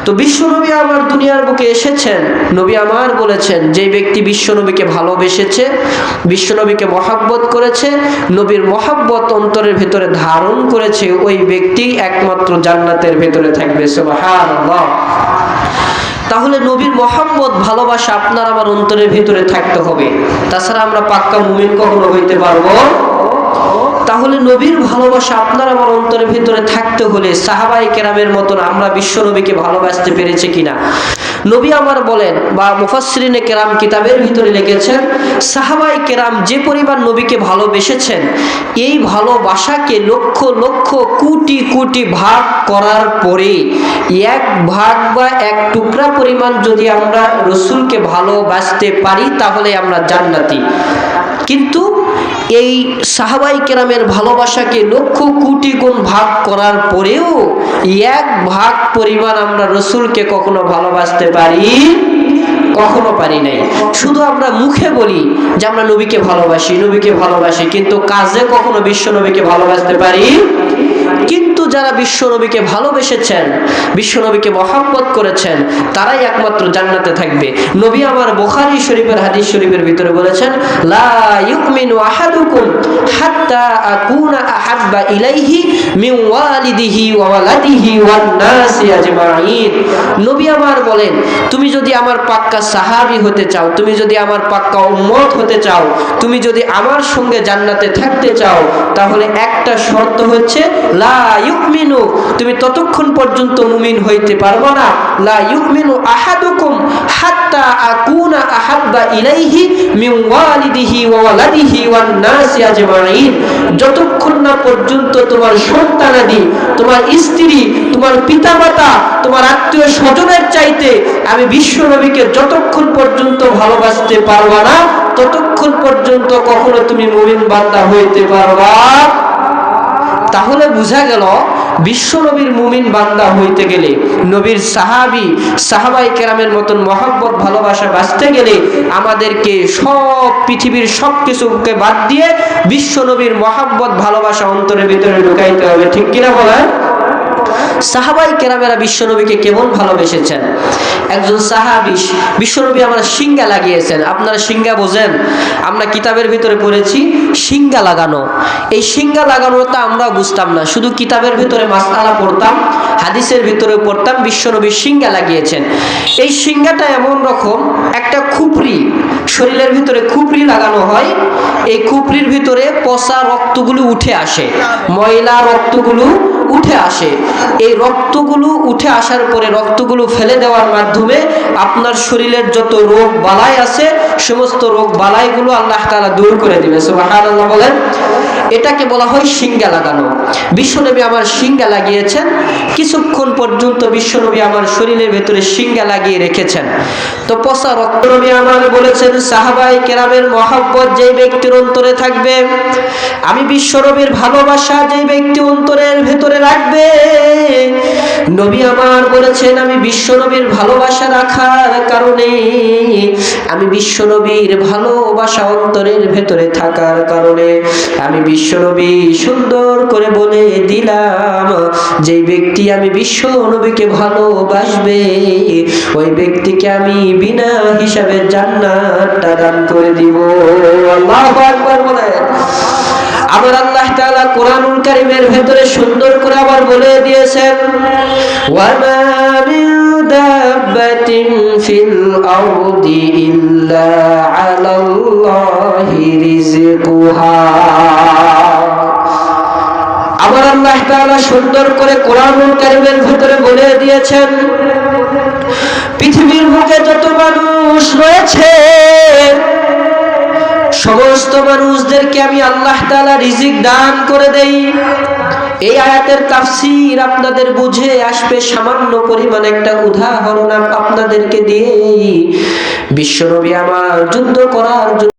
তো বিশ্বনবী আমার দুনিয়ার বুকে এসেছেন, নবী আমার বলেছেন যে ব্যক্তি বিশ্বনবীকে ভালোবেসেছে, বিশ্বনবীকে মহব্বত করেছে, নবীর মহব্বত অন্তরের ভেতরে ধারণ করেছে, ওই ব্যক্তি একমাত্র জান্নাতের ভেতরে থাকবে। সুবহানাল্লাহ। তাহলে নবীর মহব্বত ভালোবাসা আপনার আমার অন্তরের ভিতরে থাকতে হবে, তাছাড়া আমরা পাক্কা মুমিন কখনো হইতে পারবো। তাহলে নবীর ভালোবাসা আপনার আমার অন্তরের ভিতরে থাকতে হলে সাহাবায়ে কেরামের মতন আমরা বিশ্ব নবীকে ভালোবাসতে পেরেছি কিনা। নবী আমার বলেন বা মুফাসসিরিনে কেরাম কিতাবের ভিতরে লিখেছেন, সাহাবায়ে কেরাম যে পরিমাণ নবীকে ভালোবেসেছেন, এই ভালোবাসাকে লক্ষ লক্ষ কোটি কোটি ভাগ করার পরে এক ভাগ বা এক টুকরা পরিমাণ যদি আমরা রাসূলকে ভালোবাসতে পারি তাহলে আমরা জান্নাতি। কিন্তু এই সাহাবায়ে কেরামের ভালোবাসাকে লক্ষ কোটি গুণ ভাগ করার পরেও এক ভাগ পরিমাণ আমরা রাসূলকে কখনো ভালোবাসতে পারি? কখনো পারি নাই। শুধু আমরা মুখে বলি যে আমরা নবীকে ভালোবাসি, নবীকে ভালোবাসি, কিন্তু কাজে কখনো বিশ্ব নবীকে ভালোবাসতে পারি? কিন্তু যারা বিশ্ব নবীকে ভালোবেসেছেন, বিশ্ব নবীকে মহব্বত করেছেন, তারাই একমাত্র জান্নাতে থাকবে। নবী আমার বুখারী শরীফের হাদিস শরীফের ভিতরে বলেছেন, লা ইউমিনু আহাদুকুম হাত্তা আকুনা আহাব্বা ইলাইহি মিন ওয়ালিদিহি ওয়া ওয়ালাদিহি ওয়ান নাসি আজমাইন। নবী আমার বলেন, তুমি যদি আমার পাক্কা সাহাবী হতে চাও, তুমি যদি আমার পাক্কা উম্মত হতে চাও, তুমি যদি আমার সঙ্গে জান্নাতে থাকতে চাও, তাহলে একটা শর্ত হচ্ছে লা ইউমিনু, তুমি ততক্ষণ পর্যন্ত মুমিন হইতে পারবে না, লা ইউমিনু আহাদুকুম হাত্তা আকুনা আহাব্বা ইলাইহি মিন ওয়ালিদিহি ওয়া ওয়ালাদিহি ওয়ান নাসি আজমাইন। যতক্ষণ না পর্যন্ত তোমার সন্তানাদি, তোমার স্ত্রী, তোমার পিতামাতা, তোমার আত্মীয় স্বজনের চাইতে আমি বিশ্ব নবীকে যতক্ষণ পর্যন্ত ভালোবাসতে পারবা না, ততক্ষণ পর্যন্ত কখনো তুমি মুমিন বান্দা হইতে পারবা। তাহলে বোঝা গেল বিশ্ব নবীর মুমিন বান্দা হইতে গেলে, নবীর সাহাবায়ে কেরামের মতন মহব্বত ভালোবাসা বাঁচতে গেলে আমাদেরকে সব পৃথিবীর সব কিছুকে বাদ দিয়ে বিশ্ব নবীর মহব্বত ভালোবাসা অন্তরের ভিতরে ঢুকাইতে হবে। ঠিক কিনা বলেন? সাহাবায়ে কেরামেরা বিশ্বনবীকে কেমন ভালোবেসেছেন। একজন সাহাবী বিশ্বনবী আমার সিংহা লাগিয়েছেন। আপনারা সিংহা বোঝেন? আমরা কিতাবের ভিতরে পড়েছি সিংহা লাগানো। এই সিংহা লাগানোটা আমরা বুঝতাম না, শুধু কিতাবের ভিতরে মাসআলা পড়তাম, হাদিসের ভিতরে পড়তাম বিশ্বনবী সিংহা লাগিয়েছেন। এই সিংহাটা এমন রকম, একটা খুপরি, শরীরের ভিতরে খুপরি লাগানো হয়, এই খুপরির ভিতরে পচা রক্তগুলো উঠে আসে, ময়লা রক্তগুলো উঠে আসে। এই রক্তগুলো উঠে আসার পরে রক্তগুলো ফেলে দেওয়ার মাধ্যমে আপনার শরীরের যত রোগ বালাই আছে সমস্ত রোগ বালাইগুলো আল্লাহ তাআলা দূর করে দিবে। সুবহানাল্লাহ বলেন। এটাকে বলা হয় সিংহা লাগানো। বিশ্বনবী আমার সিংহা লাগিয়েছেন, কিছুক্ষণ পর্যন্ত বিশ্বনবী আমার শরীরের ভেতরে সিংহা লাগিয়ে রেখেছেন। তো পচা রক্ত নবী আমার বলেছেন, সাহাবায়ে কেরামের মহব্বত যেই ব্যক্তির অন্তরে থাকবে, আমি বিশ্বনবীর ভালোবাসা যেই ব্যক্তি অন্তরের ভেতরে রাখবে, নবী আমার বলেছেন আমি বিশ্বনবীর ভালোবাসা রাখার কারণে, আমি বিশ্বনবীর ভালোবাসা অন্তরের ভেতরে থাকার কারণে আমি বিশ্বনবী সুন্দর করে বলে দিলাম, যে ব্যক্তি আমি বিশ্বনবীকে ভালোবাসবে ওই ব্যক্তিকে আমি বিনা হিসাবে জান্নাতটা দান করে দিব। আল্লাহু আকবার বলেন। আবার আল্লাহ তাআলা কোরআনুল কারীমের ভেতরে সুন্দর করে আবার বলে দিয়েছেন, ওয়া মা মিন দাব্বাতিন ফিল আরদি ইল্লা আলাল্লাহি রিজকুহা। আবার আল্লাহ তাআলা সুন্দর করে কোরআনুল কারীমের ভেতরে বলে দিয়েছেন, পৃথিবীর বুকে যত মানুষ রয়েছে সমস্ত মানুষদেরকে আমি আল্লাহ তাআলা রিজিক দান করে দেই। এই আয়াতের তাফসীর আপনাদের বুঝে আসবে, সামান্য পরিমাণ একটা উদাহরণ আপনাদেরকে দিয়ে বিশ্বনবী আমার যুদ্ধ করার জন্য